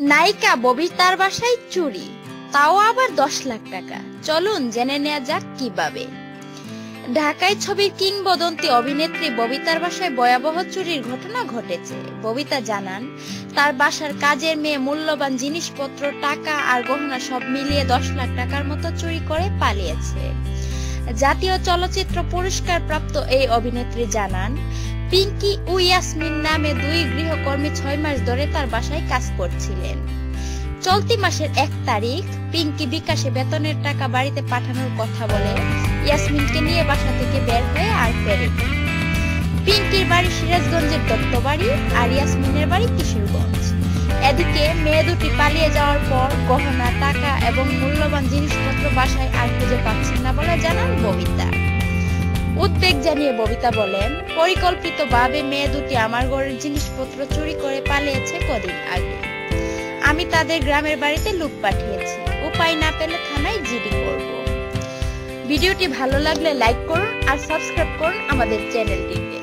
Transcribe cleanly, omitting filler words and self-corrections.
নায়িকা ববিতার বাসায় চুরি, তাও আবার 10 লাখ টাকা। চলুন জেনে নেওয়া যাক কিভাবে। ঢাকায় ছবির কিংবদন্তি অভিনেত্রী ববিতার বাসায় ভয়াবহ চুরির ঘটনা ঘটেছে। ববিতা জানান, তার বাসার কাজের মেয়ে মূল্যবান জিনিসপত্র, টাকা আর গহনা সব মিলিয়ে 10 লাখ টাকার মতো চুরি করে পালিয়েছে। জাতীয় চলচ্চিত্র পুরস্কার প্রাপ্ত এই অভিনেত্রী জানান, পিঙ্কি ও ইয়াসমিন নামে 2 গৃহকর্মী 6 মাস ধরে তার বাসায় কাজ করছিলেন। চলতি মাসের 1 তারিখ পিঙ্কি বিকাশে বেতনের টাকা বাড়িতে পাঠানোর কথা বলে ইয়াসমিনকে নিয়ে বাসা থেকে বের হয়ে আর ফেরেনি। পিঙ্কির বাড়ি সিরাজগঞ্জের দত্তবাড়ি আর ইয়াসমিনের বাড়ি কিশোরগঞ্জ। এদিকে মেয়ে দুটি পালিয়ে যাওয়ার পর গহনা, টাকা এবং মূল্যবান জিনিসপত্র বাসায় আর খুঁজে পাচ্ছেন না বলে জানান ববিতা। উদ্বেগ জানিয়ে ববিতা বলেন, পরিকল্পিতভাবে মেয়ে দুটি আমার ঘরের জিনিসপত্র চুরি করে পালিয়েছে কদিন আগে। আমি তাদের গ্রামের বাড়িতে লোক পাঠিয়েছি, উপায় না পেলে থানায় জিডি করব। ভিডিওটি ভালো লাগলে লাইক করুন আর সাবস্ক্রাইব করুন আমাদের চ্যানেলটিকে।